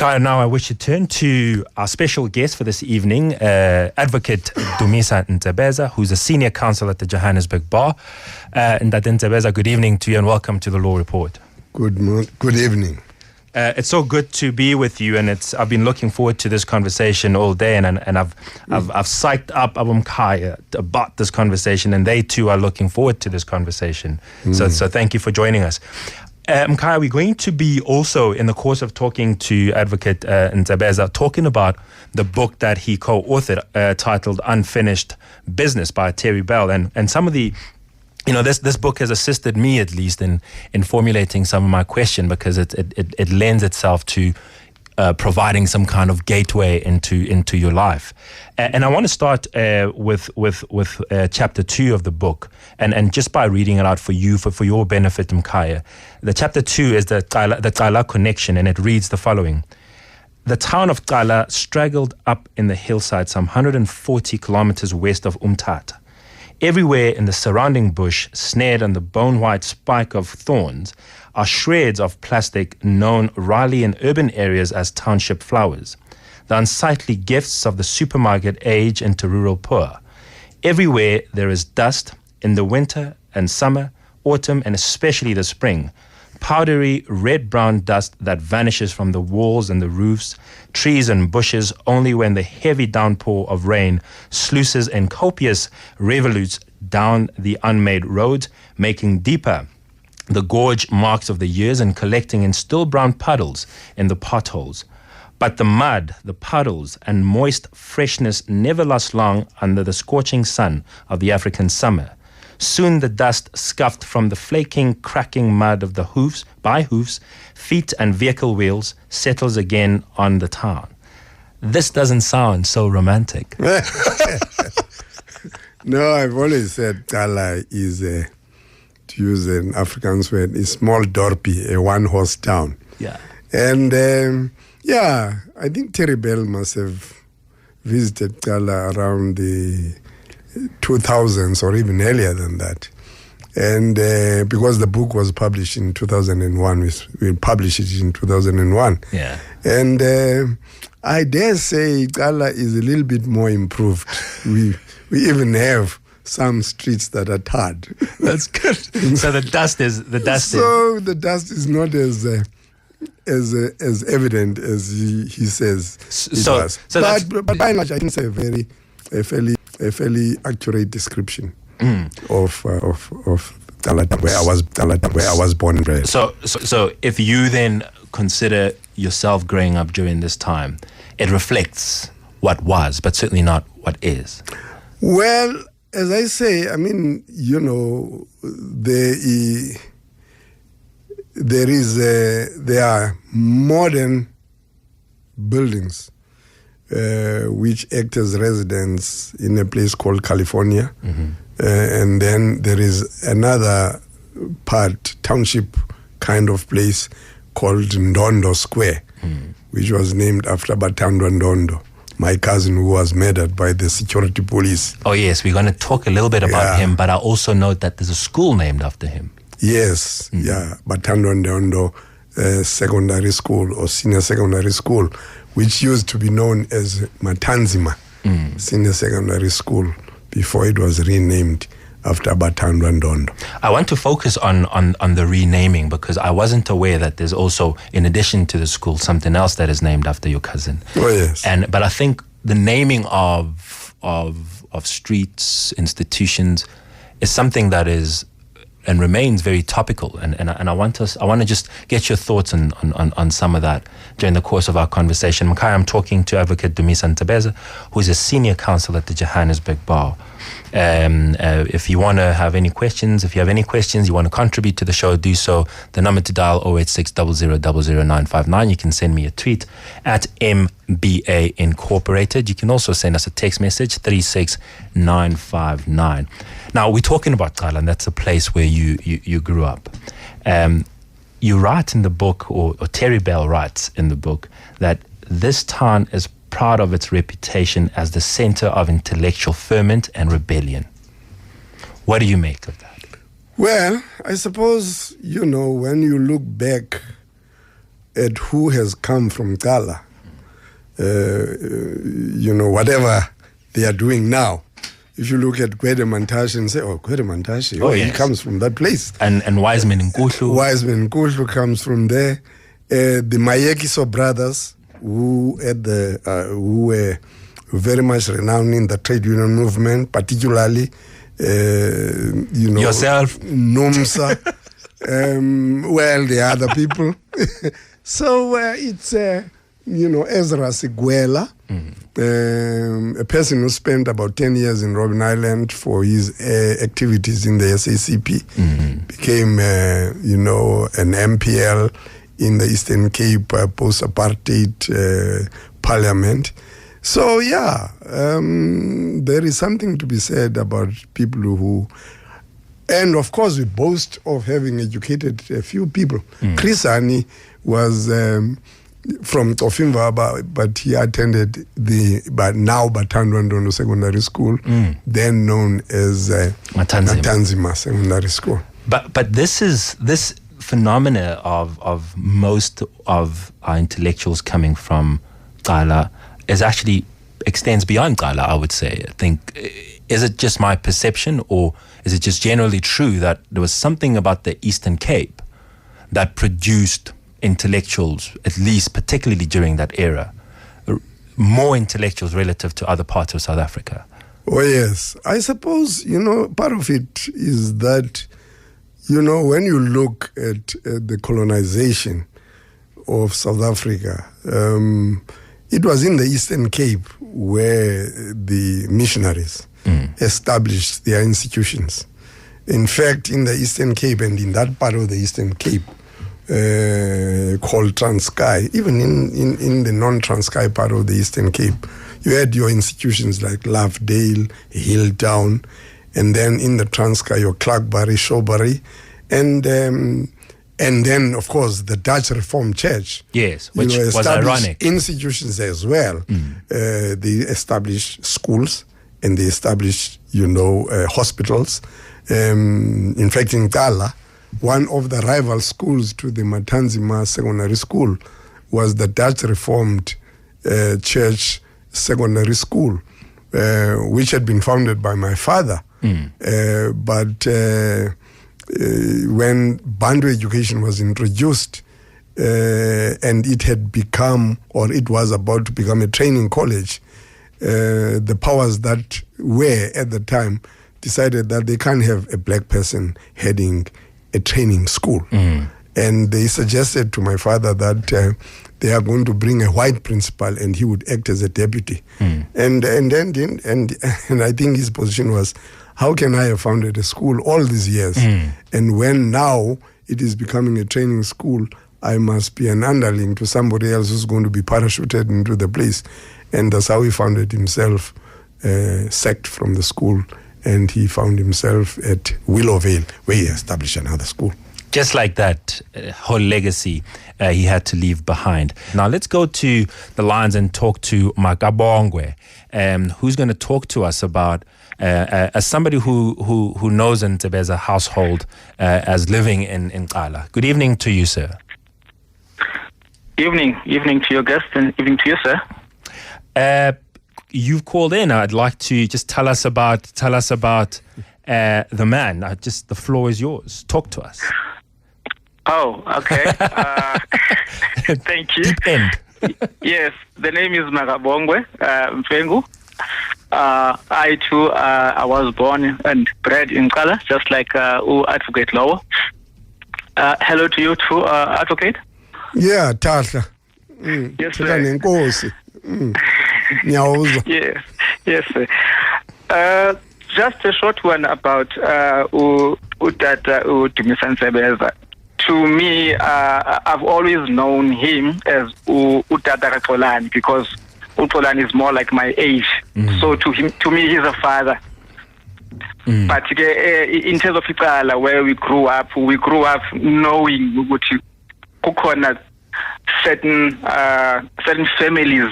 Mkaya, now I wish to turn to our special guest for this evening, Advocate Dumisa Ntsebeza, who's a senior counsel at the Johannesburg Bar. Ndade Ntsebeza, good evening to you and welcome to the Law Report. Good evening. It's so good to be with you, and I've been looking forward to this conversation all day, and I've psyched up Mkaya about this conversation, and they too are looking forward to this conversation. So thank you for joining us. Mkaya, we're going to be also, in the course of talking to Advocate Ntsebeza, talking about the book that he co-authored titled Unfinished Business by Terry Bell. And some of the, this book has assisted me, at least, in formulating some of my question, because it lends itself to providing some kind of gateway into your life. And I want to start with chapter 2 of the book, and just by reading it out for you, for your benefit, Mkaya. The chapter 2 is the Cala connection, and it reads the following. The town of Cala straggled up in the hillside some 140 kilometers west of Umtata. Everywhere in the surrounding bush, snared on the bone-white spike of thorns, are shreds of plastic known wryly in urban areas as township flowers. The unsightly gifts of the supermarket age into rural poor. Everywhere there is dust in the winter and summer, autumn, and especially the spring. Powdery red-brown dust that vanishes from the walls and the roofs, trees and bushes only when the heavy downpour of rain sluices in copious revolutes down the unmade roads, making deeper the gorge marks of the years and collecting in still brown puddles in the potholes. But the mud, the puddles, and moist freshness never last long under the scorching sun of the African summer. Soon the dust scuffed from the flaking, cracking mud of the hoofs, feet and vehicle wheels settles again on the town. This doesn't sound so romantic. No, I've always said Cala is, to use an Afrikaans word, a small dorpie, a one-horse town. Yeah. And I think Terry Bell must have visited Cala around the 2000s or even earlier than that. And because the book was published in 2001, we published it in 2001. Yeah. And I dare say Cala is a little bit more improved. We even have some streets that are tarred. That's good. So the dust is the dust is not as evident as he says it was. But by and large, I think it's a fairly accurate description of Cala, where I was born and bred. So if you then consider yourself growing up during this time, it reflects what was, but certainly not what is. Well, as I say, I mean, there are modern buildings which act as residence in a place called California. And then there is another township kind of place called Ndondo Square, which was named after Bathandwa Ndondo, my cousin who was murdered by the security police. Oh yes, we're going to talk a little bit about him, but I also note that there's a school named after him. Yes, Bathandwa Ndondo Secondary School or Senior Secondary School, which used to be known as Matanzima Senior Secondary School before it was renamed after Bathandwa Ndondo. I want to focus on the renaming, because I wasn't aware that there's also, in addition to the school, something else that is named after your cousin. Oh yes. But I think the naming of streets, institutions, is something that is and remains very topical, and I want to just get your thoughts on some of that during the course of our conversation. Mkaya, I'm talking to Advocate Dumisa Ntsebeza, who is a senior counsel at the Johannesburg Bar. If you want to have any questions, you want to contribute to the show, do so. The number to dial 086 00 00959. You can send me a tweet at MBA Incorporated. You can also send us a text message 36959. Now we're talking about Cala, and that's a place where you grew up. You write in the book, or Terry Bell writes in the book, that this town is proud of its reputation as the center of intellectual ferment and rebellion. What do you make of that? Well, I suppose, when you look back at who has come from Cala, whatever they are doing now, if you look at Gwede Mantashe and say, Gwede Mantashe, he comes from that place. And Wiseman Nkulu. Wiseman Nkulu comes from there. The Mayekiso brothers, who were very much renowned in the trade union movement, particularly, yourself, Dumisa, the other people. So it's Ezra Sigwela, a person who spent about 10 years in Robben Island for his activities in the SACP, became an MPL in the Eastern Cape post-apartheid parliament. So there is something to be said about people who, and of course we boast of having educated a few people. Chris Hani was from Tofimva, but he attended the now Batandwa Ndondo Secondary School, then known as Matanzima Secondary School. But this phenomena of most of our intellectuals coming from Cala extends beyond Cala, I would say. I think, is it just my perception, or is it just generally true that there was something about the Eastern Cape that produced intellectuals, at least particularly during that era, more intellectuals relative to other parts of South Africa? Oh yes, I suppose part of it is that when you look at the colonization of South Africa, it was in the Eastern Cape where the missionaries established their institutions. In fact, in the Eastern Cape, and in that part of the Eastern Cape called Transkei, even in the non-Transkei part of the Eastern Cape, you had your institutions like Lovedale, Hilltown, and then in the Transkei, your Clarkbury, Shawbury, and then, of course, the Dutch Reformed Church. Yes, which was ironic. Institutions as well. They established schools and they established, hospitals. In fact, in Cala, one of the rival schools to the Matanzima Secondary School was the Dutch Reformed Church Secondary School, which had been founded by my father. But when Bantu education was introduced, and it had become, or it was about to become, a training college, the powers that were at the time decided that they can't have a black person heading a training school. And they suggested to my father that they are going to bring a white principal and he would act as a deputy. And I think his position was, how can I have founded a school all these years? And when now it is becoming a training school, I must be an underling to somebody else who's going to be parachuted into the place. And that's how he founded himself, sacked from the school, and he found himself at Willowvale, where he established another school. Just like that, whole legacy he had to leave behind. Now let's go to the lines and talk to Makabongwe, who's going to talk to us about, as somebody who knows Ntsebeza household as living in Cala. Good evening to you, sir. Evening to your guest, and evening to you, sir. You've called in. I'd like to just tell us about the man. The floor is yours. Talk to us. Oh, okay. Thank you. Deep end. Yes, the name is Makabongwe Mfengu. I too, I was born and bred in Cala, just like Advocate Lowe. Hello to you too, Advocate. Yeah, Tata. Yes, sir. Yes, sir. Just a short one about Dumisa Ntsebeza. To me, I've always known him as Utata Xolani, because Xolani is more like my age. So to me, he's a father. But in terms of Cala, where we grew up knowing certain families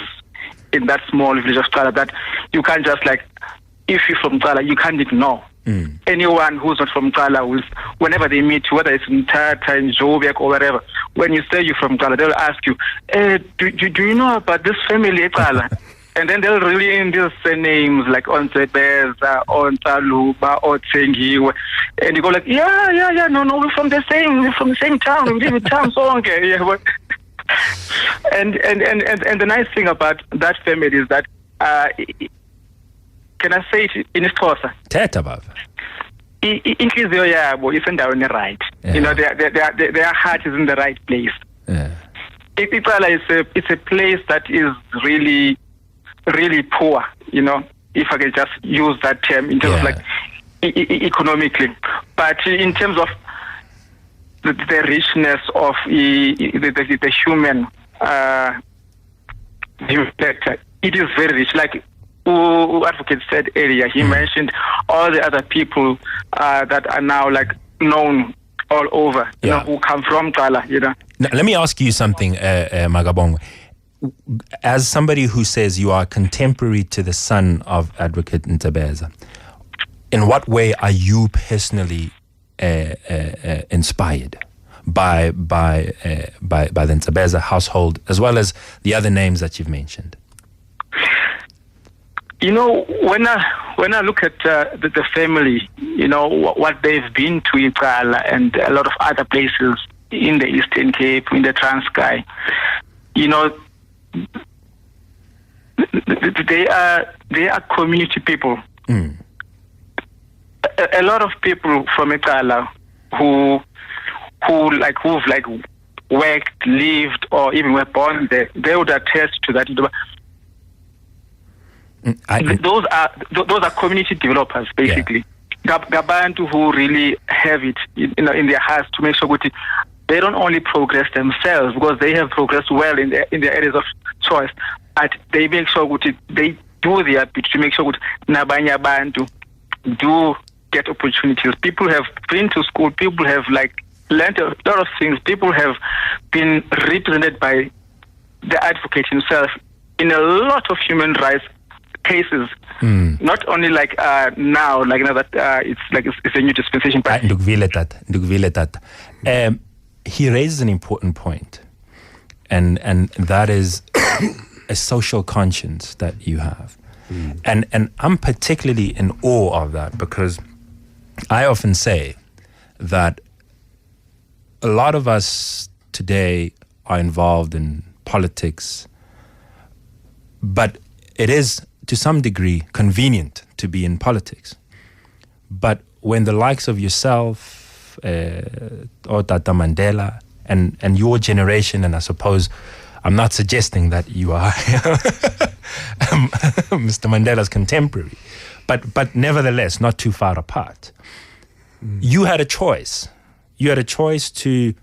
in that small village of Cala that you can't just, like, if you're from Cala, you can't ignore. Anyone who's not from Cala, whenever they meet you, whether it's in Tata, in Joburg, or whatever, when you say you're from Cala, they'll ask you, do you know about this family, Cala? And then they'll really in these names like Ntsebeza, Ntaluba, Tsengiwe, and you go like, yeah, no, we're from the same town, we live in town, so okay, yeah. But and the nice thing about that family is that, can I say it in Xhosa? Thetha baba. Inhliziyo yabo isendaweni right. You know, their heart is in the right place. Yeah. Cala it's a place that is really, really poor, you know, if I can just use that term in terms of like economically. But in terms of the richness of the human factor, it is very rich. Like who advocate said earlier, he mentioned all the other people that are now like known all over, you know, who come from Cala, you know. Now, let me ask you something, Magabong. As somebody who says you are contemporary to the son of Advocate Ntsebeza, in what way are you personally inspired by the Ntsebeza household, as well as the other names that you've mentioned? You know, when I look at the family, you know, what they've been to in Cala and a lot of other places in the Eastern Cape, in the Transkei, you know, they are community people. A lot of people from Cala who've worked, lived, or even were born there, they would attest to that. Those are community developers, basically. Gabantu who really have it, you know, in their hearts to make sure that they don't only progress themselves, because they have progressed well in their areas of choice, but they make sure that they do their bit to make sure that nabanya bantu do get opportunities. People have been to school, people have like learned a lot of things, people have been represented by the advocate himself in a lot of human rights cases, not only like now, like now that it's a new dispensation. But he raises an important point, and that is a social conscience that you have, and I'm particularly in awe of that, because I often say that a lot of us today are involved in politics, but it is to some degree convenient to be in politics. But when the likes of yourself, or Tata Mandela, and your generation, and I suppose I'm not suggesting that you are Mr. Mandela's contemporary, but nevertheless not too far apart. You had a choice. You had a choice to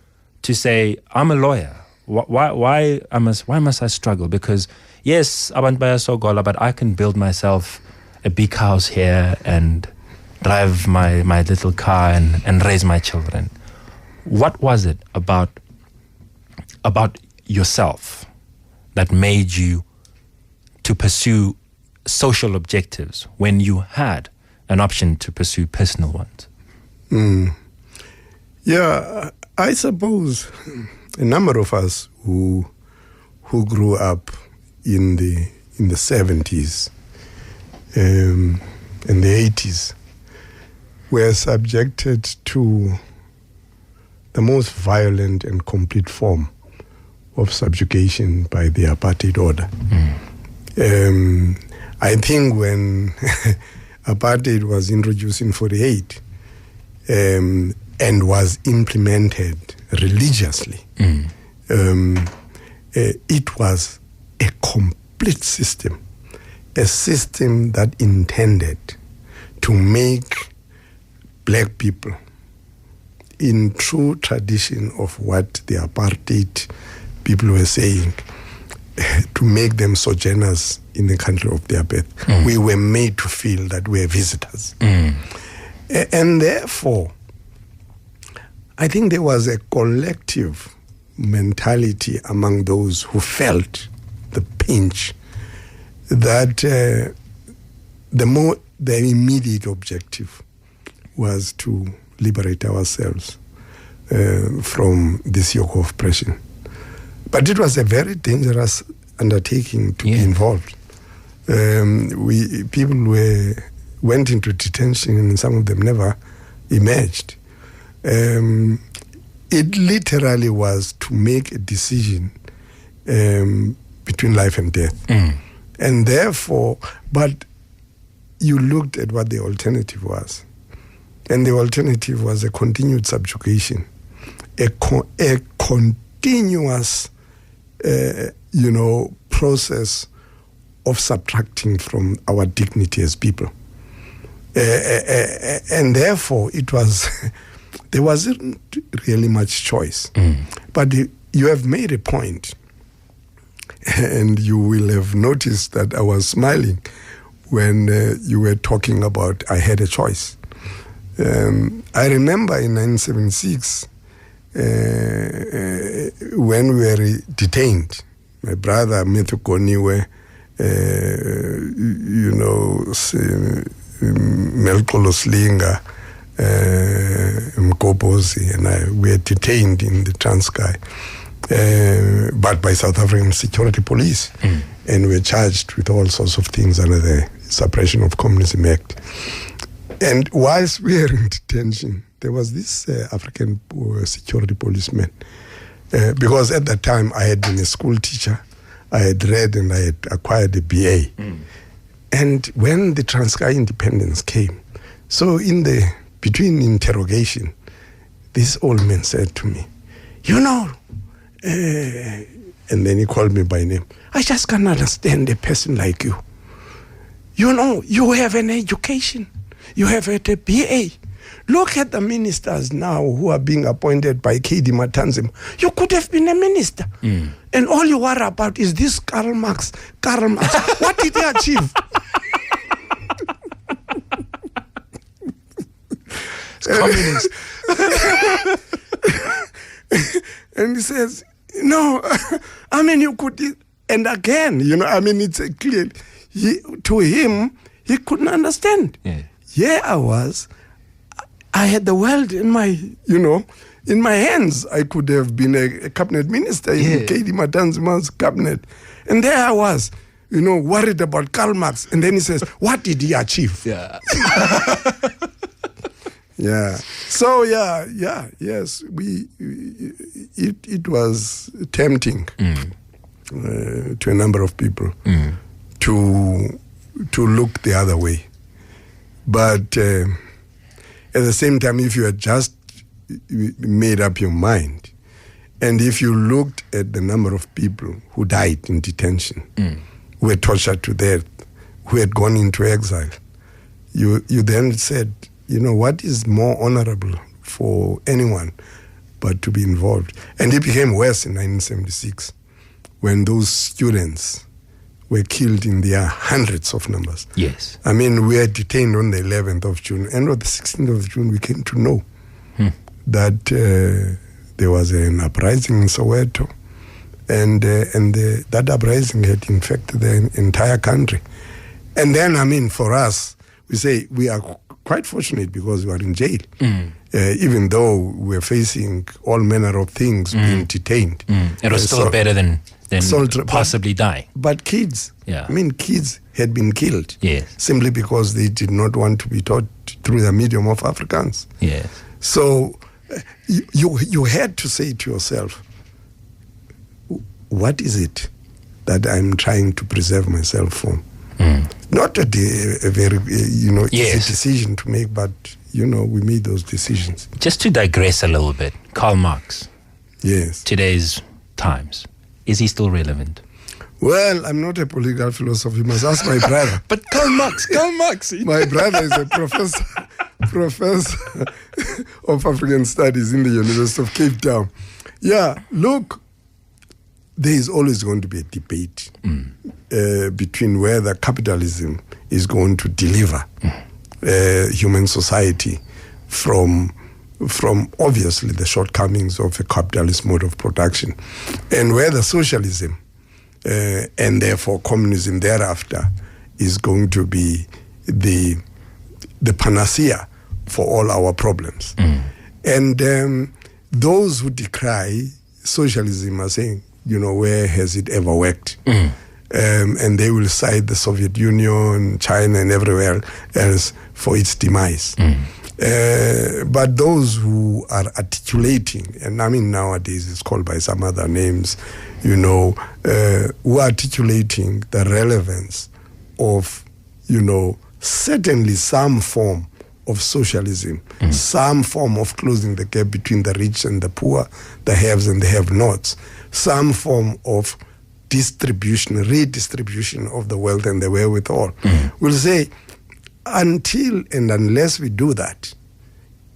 say, I'm a lawyer. Why must I struggle? Because yes, abantu bayasogola, but I can build myself a big house here and drive my little car and raise my children. What was it about yourself that made you to pursue social objectives when you had an option to pursue personal ones? Yeah, I suppose a number of us who grew up in the 70s and the 80s were subjected to the most violent and complete form of subjugation by the apartheid order. I think when apartheid was introduced in 48 and was implemented religiously, it was a complete system, a system that intended to make black people, in true tradition of what the apartheid people were saying, to make them sojourners in the country of their birth. We were made to feel that we are visitors. And therefore, I think there was a collective mentality among those who felt the pinch that the immediate objective was to liberate ourselves from this yoke of oppression. But it was a very dangerous undertaking to be involved. People went into detention, and some of them never emerged. It literally was to make a decision between life and death. And therefore, but you looked at what the alternative was. And the alternative was a continued subjugation, a continuous, process of subtracting from our dignity as people. And therefore, it was, there wasn't really much choice. But you have made a point, and you will have noticed that I was smiling when you were talking about I had a choice. I remember in 1976, when we were detained, my brother Methukoniwe, Melkolo Slinga, Mkobozi, and I were detained in the Transkei, but by South African security police, and were charged with all sorts of things under the Suppression of Communism Act. And whilst we were in detention, there was this African security policeman, because at that time I had been a school teacher, I had read and I had acquired a BA. And when the Transkei independence came, so between interrogation, this old man said to me, and then he called me by name, I just can't understand a person like you. You have an education. You have had a BA. Look at the ministers now who are being appointed by K.D. Matanzima. You could have been a minister. And all you worry about is this Karl Marx. What did he achieve? It's communist. And he says, no, you could, and again, it's clear, to him, he couldn't understand. Yeah, I had the world in my, in my hands. I could have been a cabinet minister in K.D. Matanzima's cabinet. And there I was, worried about Karl Marx. And then he says, what did he achieve? Yeah. Yeah. So, yes, it was tempting to a number of people to look the other way. But at the same time, if you had just made up your mind, and if you looked at the number of people who died in detention, who were tortured to death, who had gone into exile, you then said, what is more honorable for anyone but to be involved? And it became worse in 1976 when those students were killed in their hundreds of numbers. Yes. We were detained on the 11th of June. And on the 16th of June, we came to know that there was an uprising in Soweto. And that uprising had infected the entire country. And then, for us, we say we are quite fortunate because we are in jail. Even though we're facing all manner of things, being detained. It was still better than possibly die. But kids, kids had been killed simply because they did not want to be taught through the medium of Afrikaans. Yes. So you had to say to yourself, what is it that I'm trying to preserve myself from? Not a very easy decision to make, but we made those decisions. Just to digress a little bit, Karl Marx. Yes. Today's times. Is he still relevant? Well, I'm not a political philosopher. You must ask my brother. But Karl Marx. My brother is a professor of African Studies in the University of Cape Town. Yeah, look, there is always going to be a debate between whether capitalism is going to deliver human society from obviously the shortcomings of a capitalist mode of production, and whether socialism and therefore communism thereafter is going to be the panacea for all our problems. And those who decry socialism are saying, where has it ever worked? And they will cite the Soviet Union, China, and everywhere else for its demise. But those who are articulating, and I mean nowadays it's called by some other names, who are articulating the relevance of, certainly some form of socialism, some form of closing the gap between the rich and the poor, the haves and the have-nots, some form of redistribution of the wealth and the wherewithal. We'll say, until and unless we do that,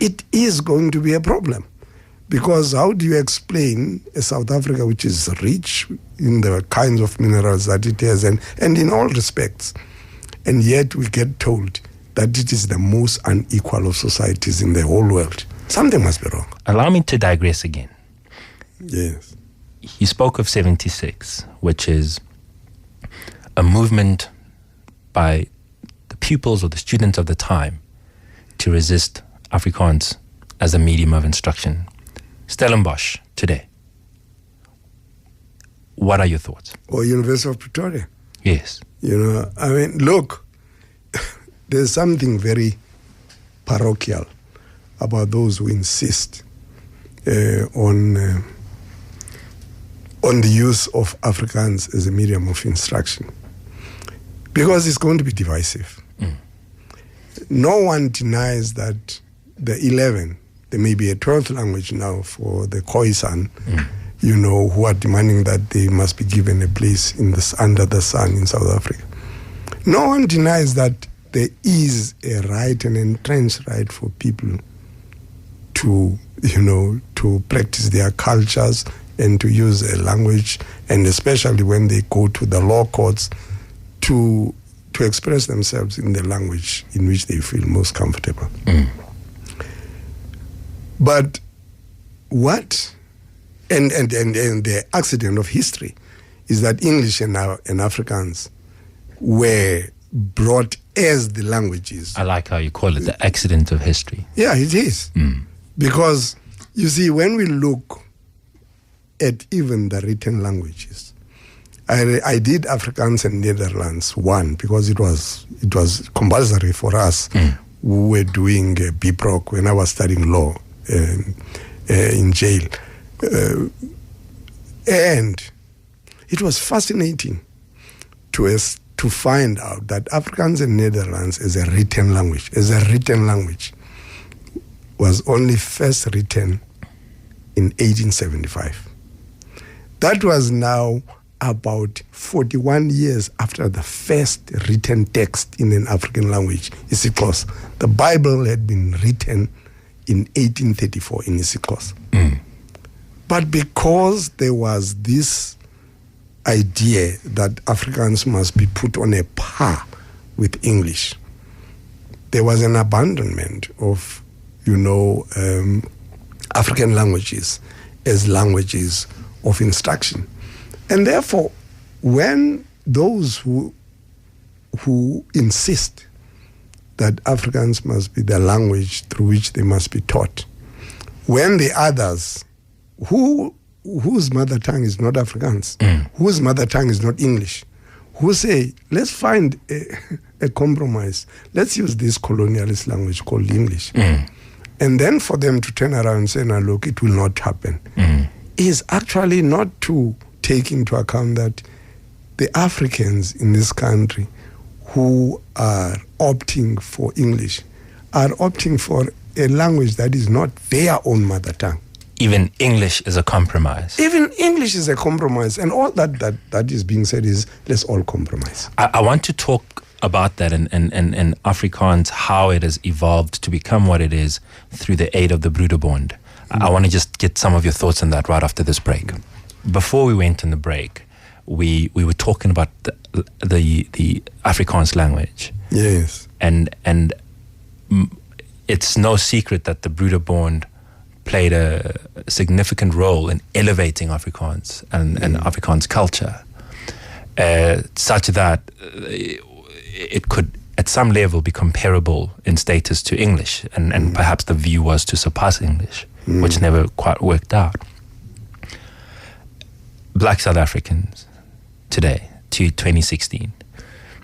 it is going to be a problem. Because how do you explain a South Africa which is rich in the kinds of minerals that it has and in all respects, and yet we get told that it is the most unequal of societies in the whole world? Something must be wrong. Allow me to digress again. Yes. He spoke of 76, which is a movement by the pupils or the students of the time to resist Afrikaans as a medium of instruction. Stellenbosch today. What are your thoughts? Or University of Pretoria. Yes. Look, there's something very parochial about those who insist on the use of Afrikaans as a medium of instruction, because it's going to be divisive. No one denies that the 11, there may be a 12th language now for the Khoisan, who are demanding that they must be given a place under the sun in South Africa. No one denies that there is a right, an entrenched right for people to practice their cultures and to use a language, and especially when they go to the law courts, to express themselves in the language in which they feel most comfortable. But what, and the accident of history is that English and Afrikaans were brought as the languages. I like how you call it the accident of history. Yeah, it is. Because, you see, when we look at even the written languages, I did Afrikaans and Netherlands 1 because it was compulsory for us who were doing BProc when I was studying law in jail. And it was fascinating to find out that Afrikaans and Netherlands as a written language was only first written in 1875. That was now about 41 years after the first written text in an African language, isiXhosa. The Bible had been written in 1834 in isiXhosa. But because there was this idea that Afrikaans must be put on a par with English, there was an abandonment of, African languages as languages of instruction. And therefore, when those who insist that Afrikaans must be the language through which they must be taught, when the others whose mother tongue is not Afrikaans, whose mother tongue is not English, who say, let's find a compromise. Let's use this colonialist language called English. And then for them to turn around and say, no, look, it will not happen, is actually not to take into account that the Africans in this country who are opting for English are opting for a language that is not their own mother tongue. Even English is a compromise. Even English is a compromise. And all that is being said is, let's all compromise. I want to talk about that and Afrikaans, how it has evolved to become what it is through the aid of the Broederbond. I want to just get some of your thoughts on that right after this break. Before we went on the break, we were talking about the Afrikaans language. Yes. And it's no secret that the Broederbond played a significant role in elevating Afrikaans and Afrikaans culture, such that it could at some level be comparable in status to English, and perhaps the view was to surpass English, which never quite worked out. Black South Africans today, to 2016,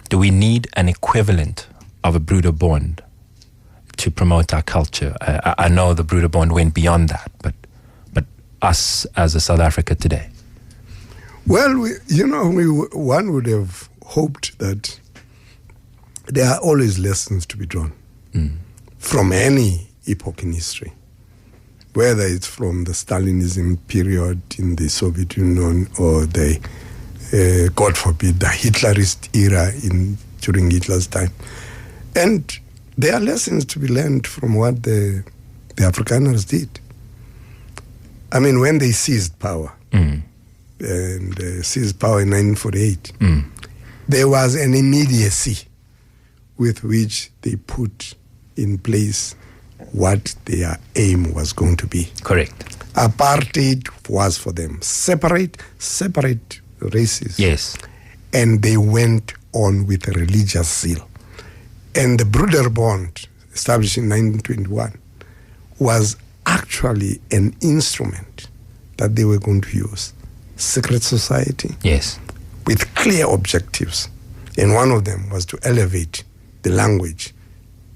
do we need an equivalent of a Broederbond to promote our culture? I know the Broederbond went beyond that, but us as a South Africa today. Well, one would have hoped that there are always lessons to be drawn from any epoch in history, whether it's from the Stalinism period in the Soviet Union or the, God forbid, the Hitlerist era during Hitler's time. And there are lessons to be learned from what the Afrikaners did. I mean, when they seized power, and seized power in 1948, there was an immediacy with which they put in place what their aim was going to be. Correct. Apartheid was for them separate races. Yes. And they went on with a religious zeal. And the Broederbond, established in 1921, was actually an instrument that they were going to use. Secret society. Yes. With clear objectives. And one of them was to elevate the language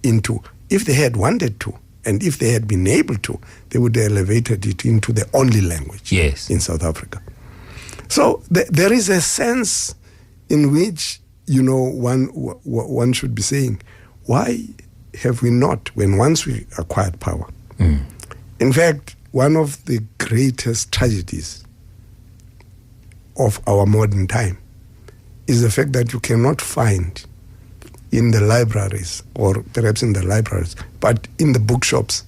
into, if they had wanted to, and if they had been able to, they would have elevated it into the only language in South Africa. So there is a sense in which, one should be saying, why have we not, when once we acquired power? In fact, one of the greatest tragedies of our modern time is the fact that you cannot find in the libraries, or perhaps in the libraries, but in the bookshops,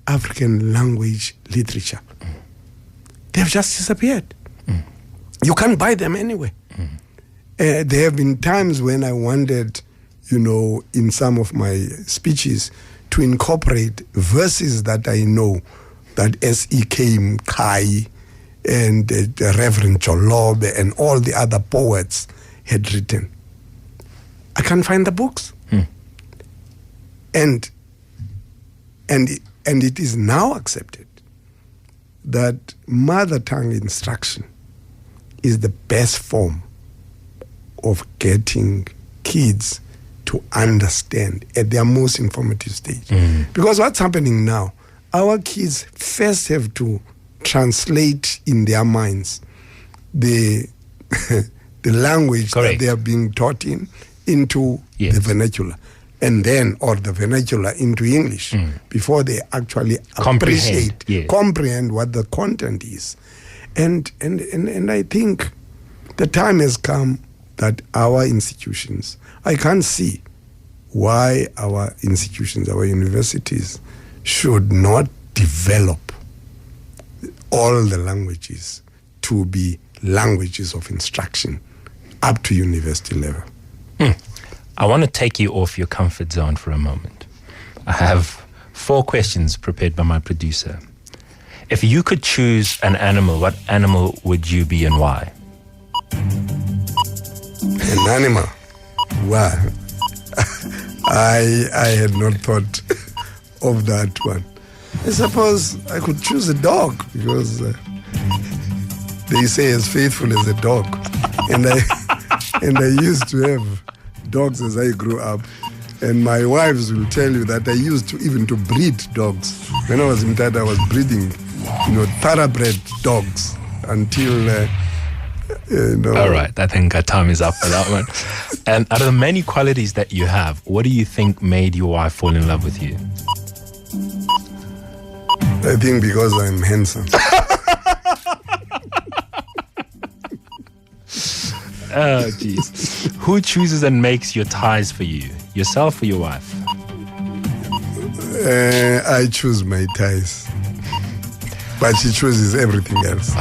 African language literature. They have just disappeared. You can't buy them anyway. There have been times when I wanted, in some of my speeches, to incorporate verses that I know that S.E.K. Mkai and the Reverend Jolobe and all the other poets had written. I can't find the books. And it is now accepted that mother tongue instruction is the best form of getting kids to understand at their most informative stage. Because what's happening now, our kids first have to translate in their minds the language that they are being taught into the vernacular, and then, or the vernacular into English, before they actually comprehend what the content is. And I think the time has come that our institutions, I can't see why our institutions, our universities, should not develop all the languages to be languages of instruction up to university level. I want to take you off your comfort zone for a moment. I have 4 questions prepared by my producer. If you could choose an animal, what animal would you be and why? An animal? Wow. I had not thought of that one. I suppose I could choose a dog, because they say as faithful as a dog. And I used to have dogs as I grew up. And my wives will tell you that I used to even to breed dogs. When I was in Tada, I was breeding, thoroughbred dogs until... All right, I think our time is up for that one. And out of the many qualities that you have, what do you think made your wife fall in love with you? I think because I'm handsome. Oh, jeez. Who chooses and makes your ties for you? Yourself or your wife? I choose my ties. But she chooses everything else.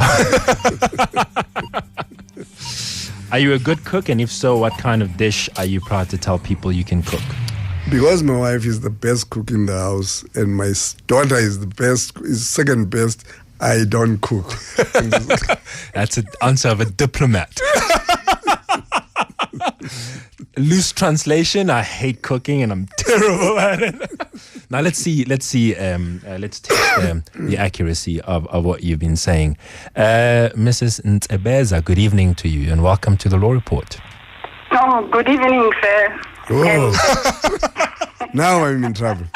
Are you a good cook? And if so, what kind of dish are you proud to tell people you can cook? Because my wife is the best cook in the house and my daughter is second best, I don't cook. That's an answer of a diplomat. loose translation, I hate cooking and I'm terrible at it. Now let's test the accuracy of what you've been saying. Mrs. Ntsebeza, good evening to you and welcome to the Law Report. Oh, good evening, sir. Oh. Now I'm in trouble.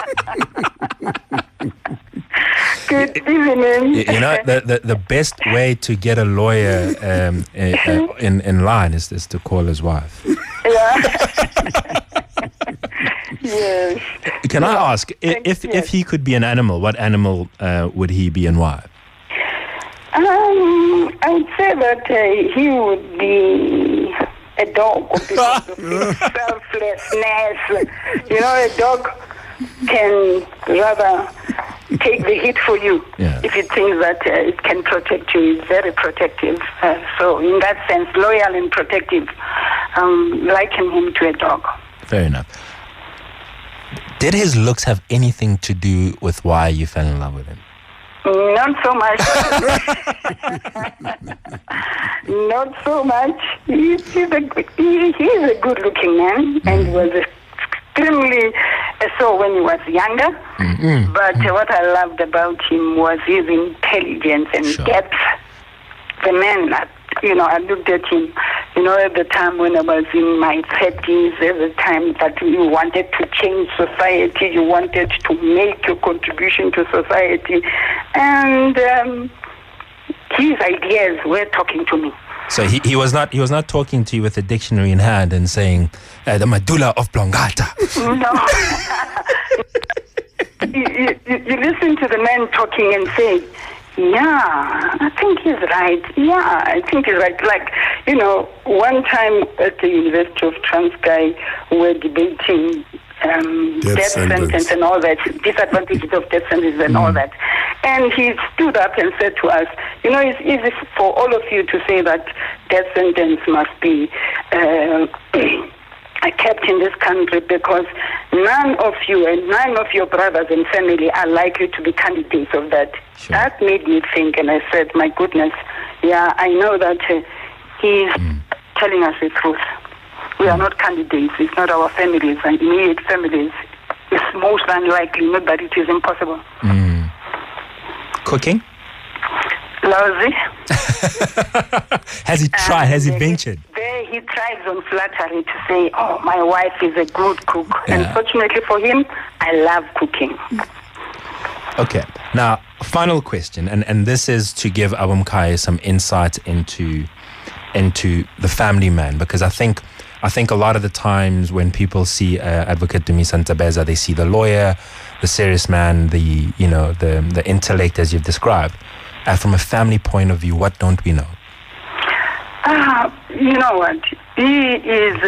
Good evening. You know, the best way to get a lawyer in line is to call his wife. Yeah. Yes. Can I ask, if he could be an animal, what animal would he be and why? I would say that he would be a dog because of his selflessness. You know, a dog can rather take the hit for you if it thinks that it can protect you. It's very protective. So in that sense, loyal and protective, liken him to a dog. Fair enough. Did his looks have anything to do with why you fell in love with him? Not so much. Not so much. He's a good-looking man and was extremely so when he was younger. Mm-hmm. But what I loved about him was his intelligence and depth. The man, I looked at him, at the time when I was in my 30s, at the time that you wanted to change society, you wanted to make your contribution to society. And his ideas were talking to me. So he was not talking to you with a dictionary in hand and saying the medulla of Blongata. No. you listen to the man talking and say, yeah, I think he's right. Yeah, I think he's right. Like, one time at the University of Transkei, we're debating death sentence and all that, disadvantages of death sentence and all that. And he stood up and said to us, it's easy for all of you to say that death sentence must be kept in this country because none of you and none of your brothers and family are likely to be candidates of that. Sure. That made me think, and I said, my goodness, I know that he's telling us the truth. We are not candidates. It's not our families and immediate families. It's most unlikely, not that it is impossible. Cooking? Lousy. Has he tried? Has he ventured? He thrives on flattery to say, oh, my wife is a good cook. Yeah. And fortunately for him, I love cooking. Okay. Now, final question, and this is to give Abumkai some insight into the family man, because I think a lot of the times when people see Advocate Dumisa Ntsebeza, they see the lawyer, the serious man, the intellect as you've described. From a family point of view, what don't we know? You know what? He is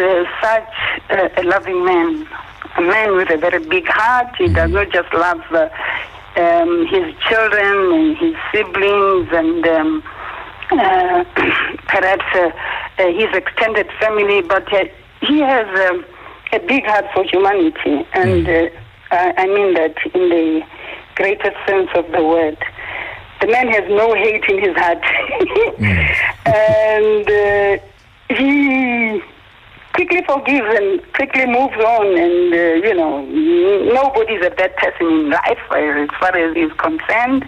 such a loving man, a man with a very big heart. He does not just love his children and his siblings and perhaps his extended family, but he has a big heart for humanity. And I mean that in the greatest sense of the word. The man has no hate in his heart. And he quickly forgives and quickly moves on. And, nobody's a bad person in life as far as he's concerned.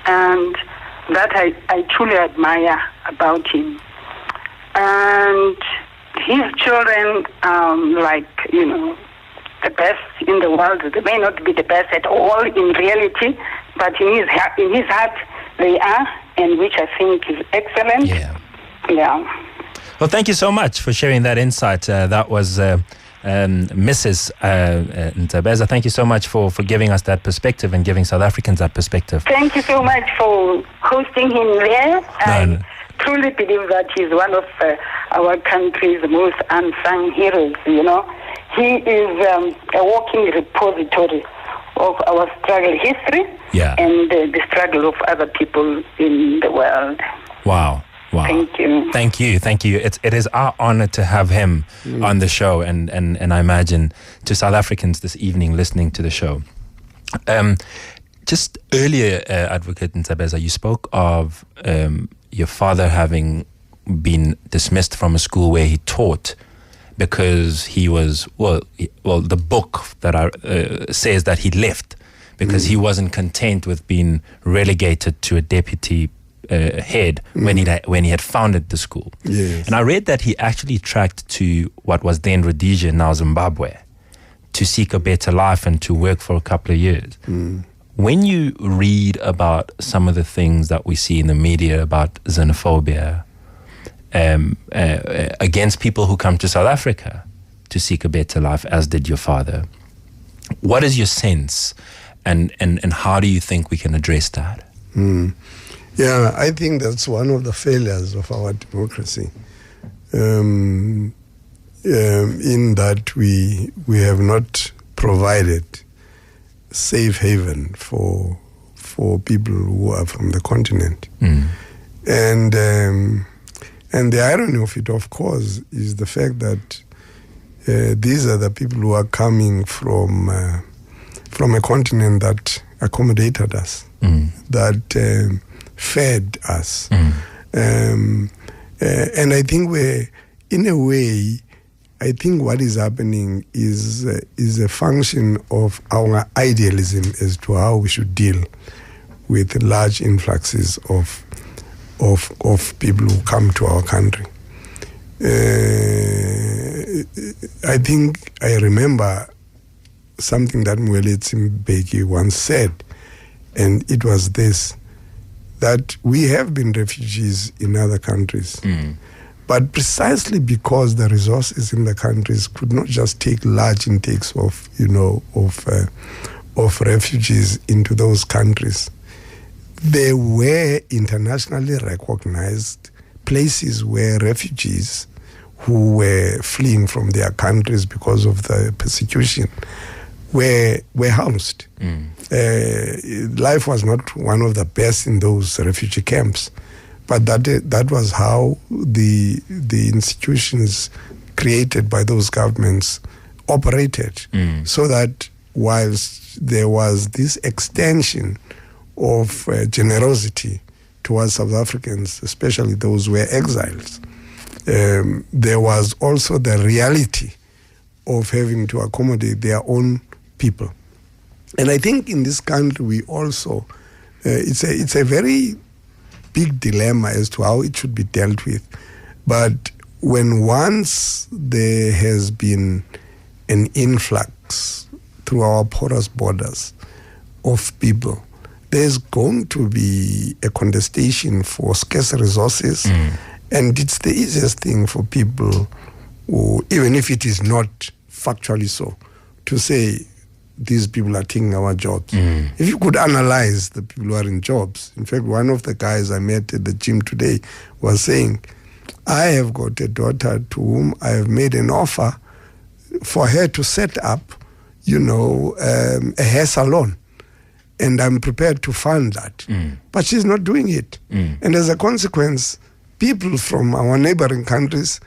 And that I truly admire about him. And his children, the best in the world. They may not be the best at all in reality, but in his heart they are, and which I think is excellent. Yeah. Well, thank you so much for sharing that insight. That was Mrs. Ntsebeza. Thank you so much for giving us that perspective and giving South Africans that perspective. Thank you so much for hosting him there. I truly believe that he's one of our country's most unsung heroes, He is a walking repository of our struggle history and the struggle of other people in the world. Wow. Thank you. It is our honor to have him on the show and I imagine to South Africans this evening listening to the show. Just earlier, Advocate Ntsebeza, you spoke of your father having been dismissed from a school where he taught because he was, the book that says that he left because he wasn't content with being relegated to a deputy head when he had founded the school. Yes. And I read that he actually tracked to what was then Rhodesia, now Zimbabwe, to seek a better life and to work for a couple of years. When you read about some of the things that we see in the media about xenophobia against people who come to South Africa to seek a better life, as did your father, what is your sense and how do you think we can address that? Yeah, I think that's one of the failures of our democracy, in that we have not provided safe haven for people who are from the continent. And the irony of it, of course, is the fact that these are the people who are coming from a continent that accommodated us, that fed us. And I think in a way, I think what is happening is a function of our idealism as to how we should deal with large influxes of people who come to our country. I think I remember something that Mwele Ntsebeza once said, and it was this, that we have been refugees in other countries. But precisely because the resources in the countries could not just take large intakes of refugees into those countries, there were internationally recognized places where refugees who were fleeing from their countries because of the persecution were housed. Life was not one of the best in those refugee camps, but that was how the institutions created by those governments operated, so that whilst there was this extension of generosity towards South Africans, especially those who were exiles, there was also the reality of having to accommodate their own people. And I think in this country we also, it's a very big dilemma as to how it should be dealt with. But when once there has been an influx through our porous borders of people, there's going to be a contestation for scarce resources. And it's the easiest thing for people who, even if it is not factually so, to say these people are taking our jobs. If you could analyze the people who are in jobs, in fact, one of the guys I met at the gym today was saying, I have got a daughter to whom I have made an offer for her to set up, a hair salon. And I'm prepared to fund that. But she's not doing it. And as a consequence, people from our neighboring countries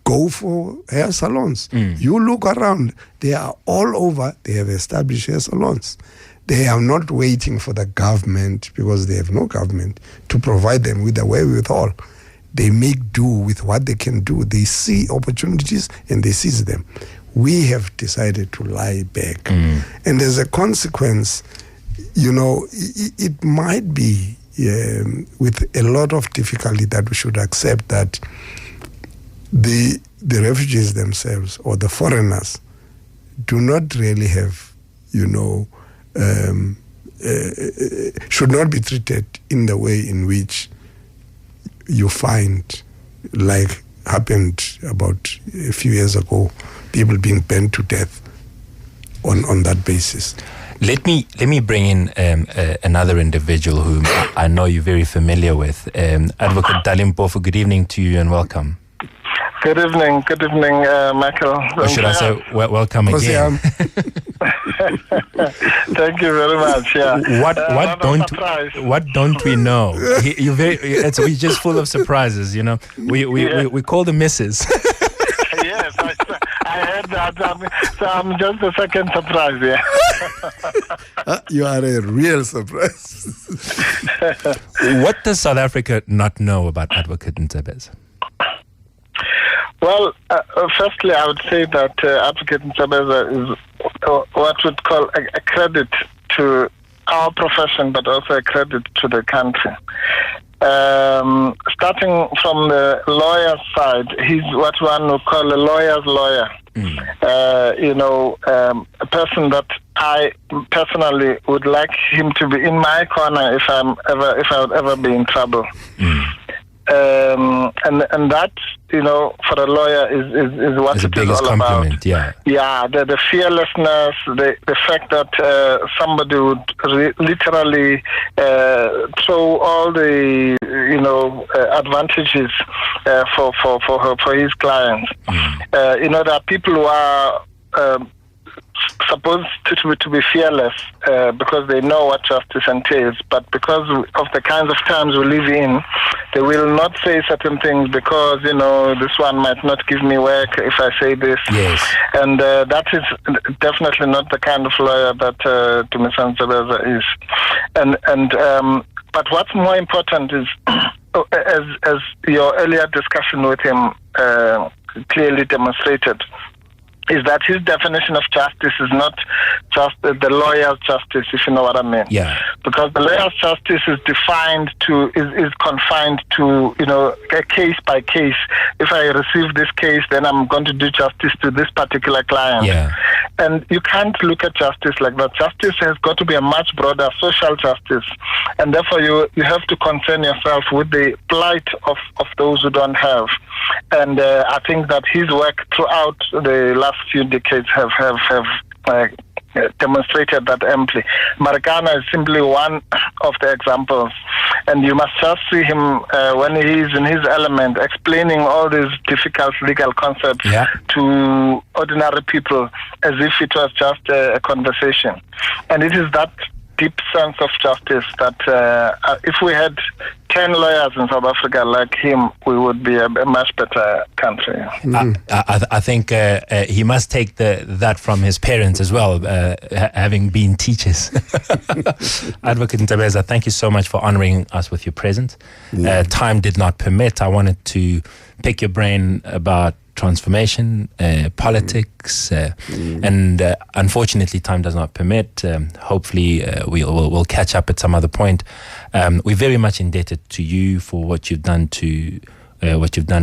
go for hair salons. You look around, they are all over, they have established hair salons. They are not waiting for the government, because they have no government, to provide them with the wherewithal. They make do with what they can do. They see opportunities and they seize them. We have decided to lie back. And as a consequence, it might be with a lot of difficulty that we should accept that the refugees themselves or the foreigners do not really have, should not be treated in the way in which you find, like happened about a few years ago, people being burned to death on that basis. Let me bring in another individual whom I know you're very familiar with, Advocate Dalimpofu. Good evening to you and welcome. Good evening, Michael. Or should I say welcome again? Thank you very much. Yeah. What don't we know? We're just full of surprises. We call them misses. Yes, I heard that. So I'm just a second surprise. Yeah. You are a real surprise. What does South Africa not know about Advocate Ntsebeza? Well, firstly, I would say that Advocate Ntsebeza is what we'd call a credit to our profession, but also a credit to the country. Starting from the lawyer's side, he's what one would call a lawyer's lawyer. A person that I personally would like him to be in my corner if I would ever be in trouble. And that, for a lawyer is what it's it the is biggest all compliment, about. Yeah, the fearlessness, the fact that somebody would literally throw all the advantages for his clients. There are people who are supposed to be fearless because they know what justice entails, but because of the kinds of times we live in, they will not say certain things because this one might not give me work if I say this. Yes. And that is definitely not the kind of lawyer that Dumisa Ntsebeza is. But what's more important is, as your earlier discussion with him clearly demonstrated, is that his definition of justice is not just the lawyer's justice, if you know what I mean. Yeah. Because the lawyer's justice is confined to a case by case. If I receive this case, then I'm going to do justice to this particular client. Yeah. And you can't look at justice like that. Justice has got to be a much broader social justice, and therefore you have to concern yourself with the plight of those who don't have. And I think that his work throughout the last few decades have demonstrated that amply. Marikana is simply one of the examples, and you must just see him when he is in his element, explaining all these difficult legal concepts to ordinary people as if it was just a conversation. And it is that deep sense of justice that if we had 10 lawyers in South Africa like him, we would be a much better country. I think he must take that from his parents as well, having been teachers. Advocate Ntsebeza, thank you so much for honoring us with your presence. Time did not permit. I wanted to pick your brain about transformation, politics, and unfortunately time does not permit. Hopefully we'll catch up at some other point. We're very much indebted to you for what you've done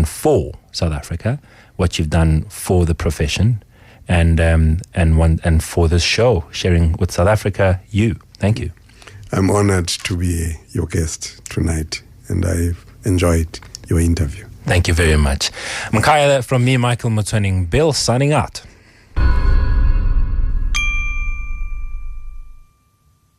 for South Africa, what you've done for the profession, and for this show, sharing with South Africa. Thank you. I'm honored to be your guest tonight, and I've enjoyed your interview. Thank you very much. Mkaya, from me, Michael Motsoeneng-Bill, signing out.